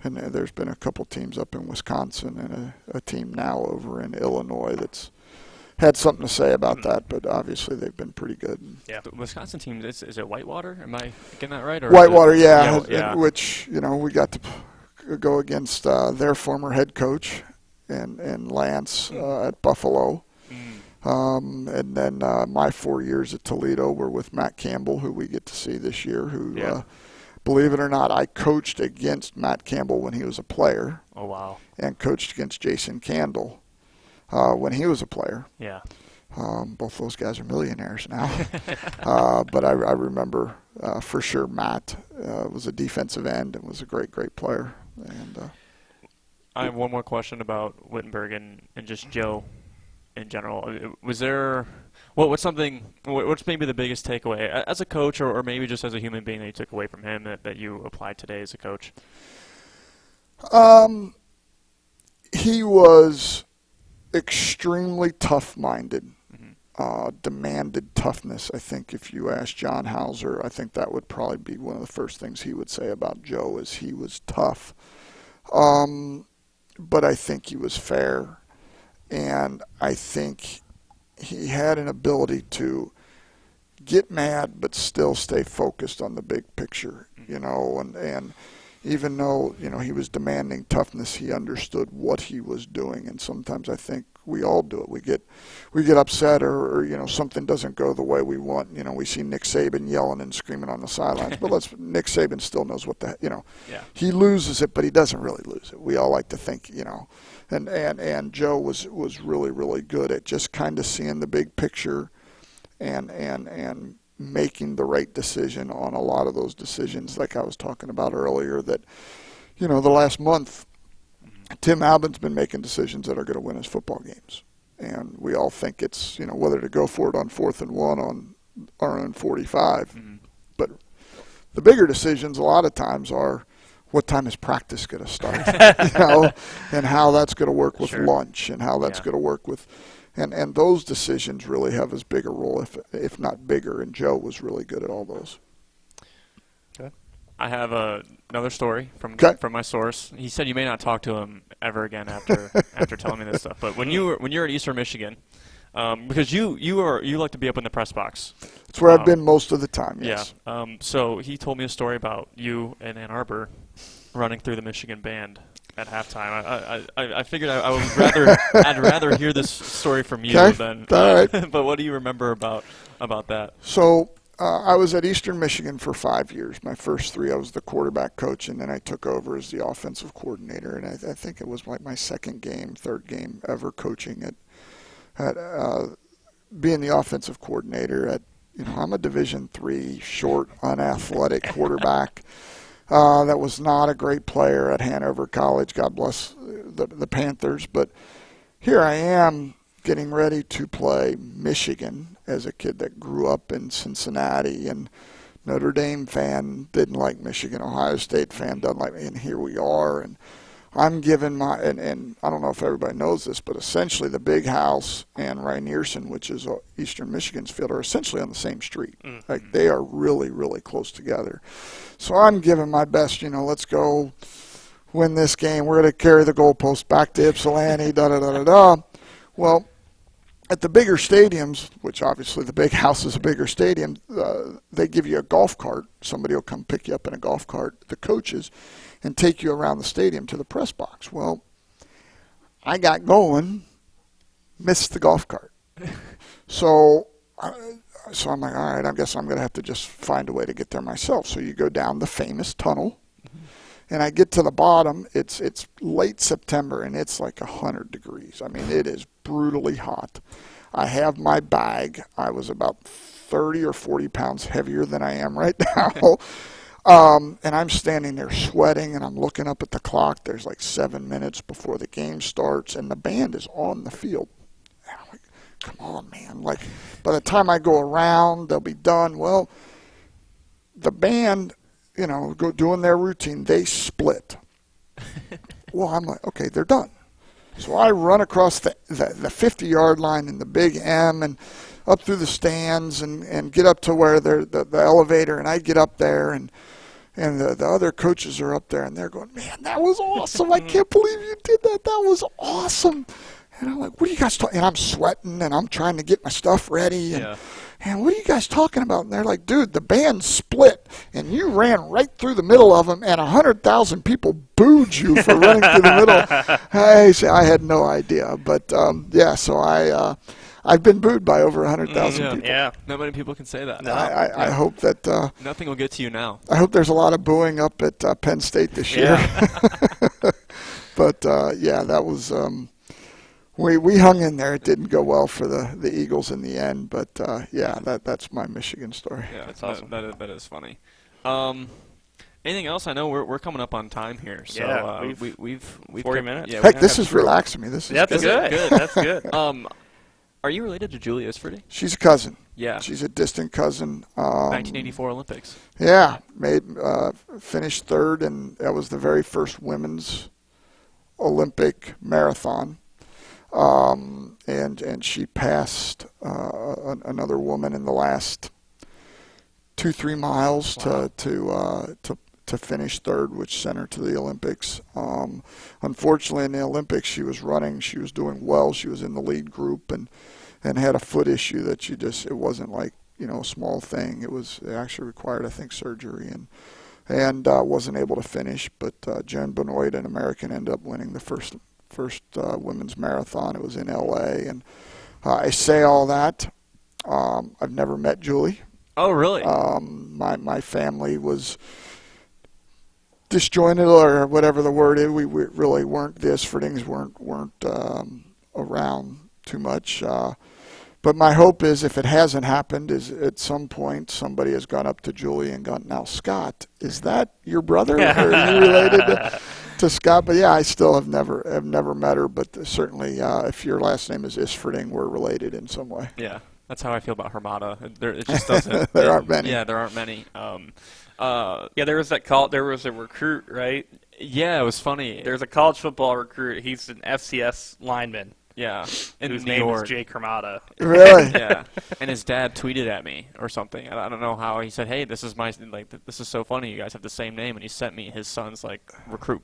there's been a couple teams up in Wisconsin and a team now over in Illinois that's had something to say about that, but obviously they've been pretty good. Yeah. The Wisconsin team, is it Whitewater? Am I getting that right? Or Whitewater, which, we got to go against their former head coach and Lance at Buffalo. And then my 4 years at Toledo were with Matt Campbell, who we get to see this year, who, believe it or not, I coached against Matt Campbell when he was a player. Oh, wow. And coached against Jason Candle when he was a player. Yeah. Both those guys are millionaires now. But I remember for sure Matt was a defensive end and was a great, great player. And I have one more question about Wittenberg and just Joe. in general. Was there what's maybe the biggest takeaway as a coach, or maybe just as a human being that you took away from him that you applied today as a coach? He was extremely tough-minded, demanded toughness. I think if you ask John Hauser, I think that would probably be one of the first things he would say about Joe is he was tough. But I think he was fair, and I think he had an ability to get mad but still stay focused on the big picture, and even though, he was demanding toughness, he understood what he was doing. And sometimes I think we all do it. We get upset or something doesn't go the way we want. We see Nick Saban yelling and screaming on the sidelines. But Nick Saban still knows what he loses it, but he doesn't really lose it. We all like to think, and Joe was really, really good at just kind of seeing the big picture and making the right decision on a lot of those decisions, like I was talking about earlier, that, the last month, Tim Albin's been making decisions that are going to win us football games. And we all think it's, whether to go for it on 4th and 1 on our own 45. Mm-hmm. But the bigger decisions a lot of times are what time is practice going to start, and how that's going to work with lunch and how that's going to work with – And those decisions really have as big a role, if not bigger, and Joe was really good at all those. Okay. I have another story from my source. He said you may not talk to him ever again after telling me this stuff. But when you're at Eastern Michigan, because you like to be up in the press box. That's where I've been most of the time. Yes. Yeah. So he told me a story about you in Ann Arbor running through the Michigan band at halftime. I figured I'd rather hear this story from you than. All right. But what do you remember about that? So I was at Eastern Michigan for 5 years. My first 3, I was the quarterback coach, and then I took over as the offensive coordinator. And I think it was like my third game ever coaching at being the offensive coordinator at. I'm a Division III short, unathletic quarterback. That was not a great player at Hanover College. God bless the Panthers. But here I am getting ready to play Michigan as a kid that grew up in Cincinnati, and Notre Dame fan didn't like Michigan. Ohio State fan doesn't like me. And here we are. And I'm giving and I don't know if everybody knows this, but essentially the Big House and Reinierson, which is Eastern Michigan's field, are essentially on the same street. Mm-hmm. Like they are really, really close together. So I'm giving my best, let's go win this game. We're going to carry the goalpost back to Ypsilanti, da-da-da-da-da. Well, at the bigger stadiums, which obviously the Big House is a bigger stadium, they give you a golf cart. Somebody will come pick you up in a golf cart, the coaches, and take you around the stadium to the press box. Well, I got going, missed the golf cart. So I'm like, all right, I guess I'm going to have to just find a way to get there myself. So you go down the famous tunnel, and I get to the bottom. It's late September, and it's like 100 degrees. I mean, it is brutally hot. I have my bag. I was about 30 or 40 pounds heavier than I am right now. And I'm standing there sweating, and I'm looking up at the clock. There's like 7 minutes before the game starts, and the band is on the field. And I'm like, come on, man. Like, by the time I go around, they'll be done. Well, the band, go doing their routine, they split. Well, I'm like, okay, they're done. So I run across the 50-yard line in the Big M and up through the stands and get up to where the elevator, and I get up there, and the other coaches are up there, and they're going, man, that was awesome. I can't believe you did that. That was awesome. And I'm like, what are you guys talking? And I'm sweating, and I'm trying to get my stuff ready. And what are you guys talking about? And they're like, dude, the band split, and you ran right through the middle of them, and 100,000 people booed you for running through the middle. I had no idea. But, so I've been booed by over 100,000 people. Yeah, not many people can say that. No, I hope that nothing will get to you now. I hope there's a lot of booing up at Penn State this year. But that was we hung in there. It didn't go well for the Eagles in the end, but that's my Michigan story. Yeah, that's awesome. That is funny. Anything else? I know we're coming up on time here, so we've 40 minutes. Yeah, heck, this is relaxing me. This is that's good. That's good. Are you related to Julie Isphording? She's a cousin. Yeah. She's a distant cousin. 1984 Olympics. Yeah, finished third, and that was the very first women's Olympic marathon. And she passed another woman in the last 2-3 miles to finish third, which sent her to the Olympics. Unfortunately, in the Olympics, she was running. She was doing well. She was in the lead group and had a foot issue that it wasn't like, a small thing. It actually required, I think, surgery and wasn't able to finish. But Jen Benoit, an American, ended up winning the first women's marathon. It was in L.A. And I say all that. I've never met Julie. Oh, really? My family was disjointed, or whatever the word is. We really weren't. The Isphordings weren't around too much. But my hope is, if it hasn't happened, is at some point somebody has gone up to Julie and gone, "Now, Scott, is that your brother? Or are you related to Scott?" But yeah, I still have never met her. But certainly, if your last name is Isphording, we're related in some way. Yeah, that's how I feel about Hermata. It just doesn't. There aren't many. Yeah, there aren't many. There was that call. There was a recruit, right? Yeah, it was funny. There's a college football recruit. He's an FCS lineman. Yeah, in whose New name York. is Jake Hermata. Really? Yeah, and his dad tweeted at me or something. I don't know how. He said, "Hey, this is this is so funny. You guys have the same name." And he sent me his son's recruit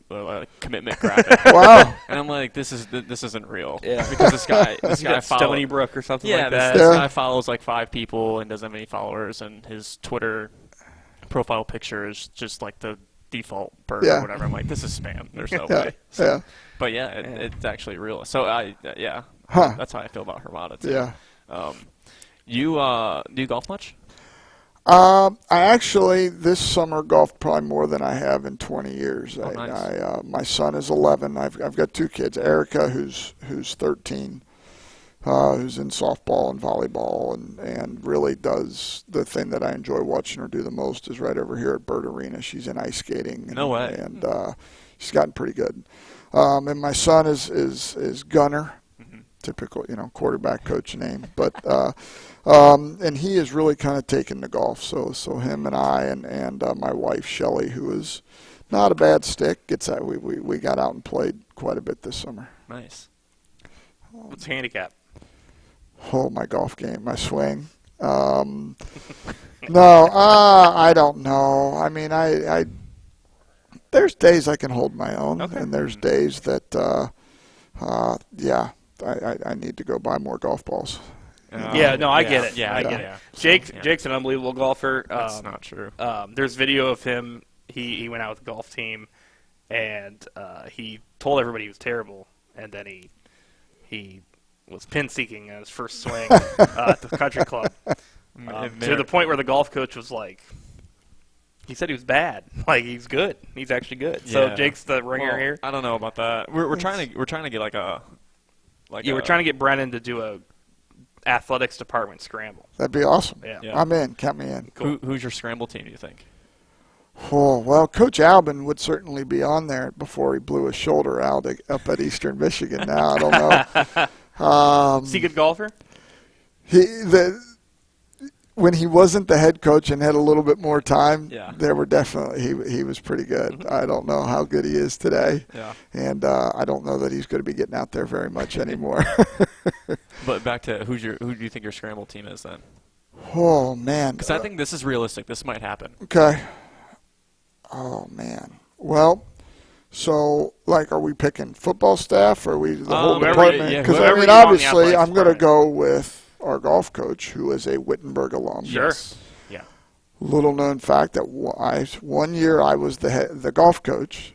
commitment graphic. Wow. And I'm like, this isn't real. Yeah. Because this guy Stony follows. Brook or something Yeah, like that. this guy follows 5 people and doesn't have any followers, and his Twitter profile picture is just the default bird or whatever. I'm like, this is spam. There's no way. So, Yeah. But yeah, it's actually real. So Huh. that's how I feel about Hermata too. Yeah. Do you golf much? I actually this summer golfed probably more than I have in 20 years. Oh, nice. My son is 11. I've got 2 kids. Erica, who's 13, who's in softball and volleyball, and really does the thing that I enjoy watching her do the most is right over here at Bird Arena. She's in ice skating. And, No way. And she's gotten pretty good. And my son is Gunner. Typical, quarterback coach name, but and he has really kind of taken to golf. So him and I and my wife Shelley, who is not a bad stick, gets out. We got out and played quite a bit this summer. Nice. What's the handicap? Oh, my golf game, my swing. No, I don't know. I mean, I there's days I can hold my own, and there's days that I need to go buy more golf balls. I get it. Yeah, I get it. Jake's an unbelievable golfer. That's not true. There's video of him. He went out with the golf team, and he told everybody he was terrible, and then he was pin seeking on his first swing at the country club, to the point where the golf coach was like, he said he was bad. He's good. He's actually good. Yeah. So Jake's the ringer here. I don't know about that. We're trying to get we're trying to get Brennan to do a athletics department scramble. That'd be awesome. Yeah. I'm in. Count me in. Cool. Who's your scramble team, do you think? Oh, well, Coach Albin would certainly be on there before he blew his shoulder out up at Eastern Michigan. Now I don't know. Is he a good golfer? When he wasn't the head coach and had a little bit more time, there were definitely he was pretty good. Mm-hmm. I don't know how good he is today, and I don't know that he's going to be getting out there very much anymore. But back to who do you think your scramble team is then? Oh man, because I think this is realistic. This might happen. Okay. Oh man. Well, so are we picking football staff or are we the whole department? Because obviously I'm going to go with our golf coach, who is a Wittenberg alum. Sure. Yes. Yeah. Little known fact that 1 year I was the golf coach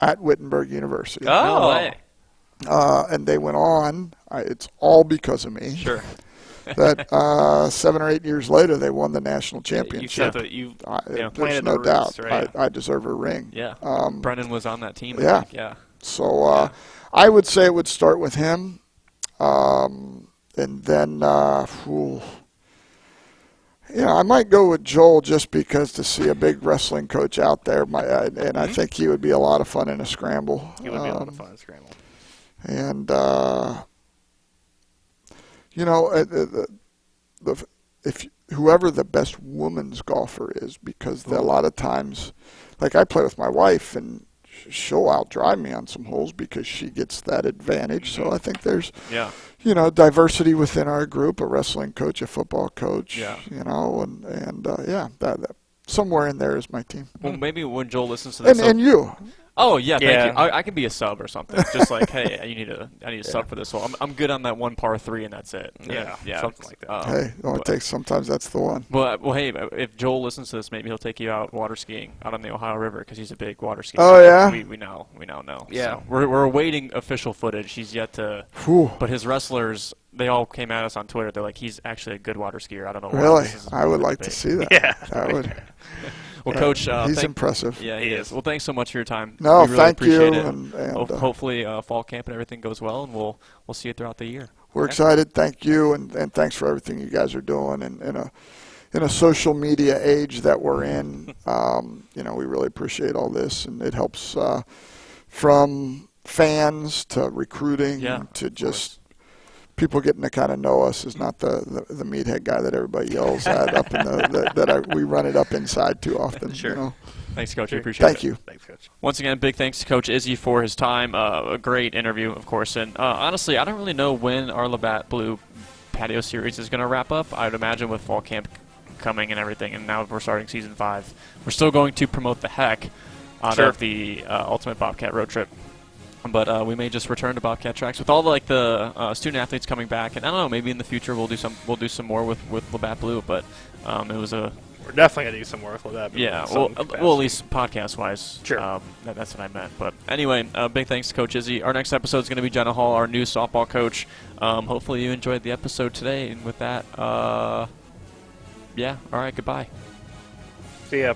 at Wittenberg University. Oh. No way. And they went on. It's all because of me. Sure. That 7 or 8 years later, they won the national championship. You said that there's no doubt. Right? I deserve a ring. Yeah. Brennan was on that team. Yeah. Yeah. So I would say it would start with him. And then, I might go with Joel just because to see a big wrestling coach out there, I think he would be a lot of fun in a scramble. He would be a lot of fun in a scramble. And you know, if whoever the best women's golfer is, because a lot of times, like I play with my wife and she'll outdrive me on some holes because she gets that advantage. So I think there's, you know, diversity within our group, a wrestling coach, a football coach, you know, and that somewhere in there is my team. Well, maybe when Joel listens to this. And you. Oh yeah, thank you. I can be a sub or something. Just like, hey, I need a sub for this hole. I'm good on that one par 3 and that's it. Yeah, something like that. Hey, it takes sometimes that's the one. Well, hey, if Joel listens to this, maybe he'll take you out water skiing out on the Ohio River because he's a big water skier. Oh yeah, we now know. Yeah, so we're awaiting official footage. He's yet to. Whew. But his wrestlers, they all came at us on Twitter. They're like, he's actually a good water skier. I don't know why. Really, I would like to see that. Yeah, I would. Well, Coach, he's impressive. Yeah, he is. Well, thanks so much for your time. No, we really thank appreciate you. it. And hopefully, fall camp and everything goes well, and we'll see you throughout the year. We're excited. Thank you, and thanks for everything you guys are doing. And in a social media age that we're in, you know, we really appreciate all this, and it helps from fans to recruiting to just. People getting to kind of know us is not the meathead guy that everybody yells at up in we run it up inside too often. Sure. You know? Thanks, Coach. I appreciate it. Thank you. Thanks, Coach. Once again, big thanks to Coach Izzy for his time. A great interview, of course. And honestly, I don't really know when our LaBatt Blue Patio series is going to wrap up. I'd imagine with fall camp coming and everything, and now we're starting season 5. We're still going to promote the heck out of the Ultimate Bobcat Road Trip. But we may just return to BobcatTracks with all the student athletes coming back, and I don't know, maybe in the future we'll do some more with LaBatt Blue. But it was a we're definitely gonna do some more with LaBatt Blue. Yeah, well, at least podcast wise. Sure. That's what I meant. But anyway, big thanks to Coach Izzy. Our next episode is going to be Jenna Hall, our new softball coach. Hopefully you enjoyed the episode today, and with that, all right, goodbye. See ya.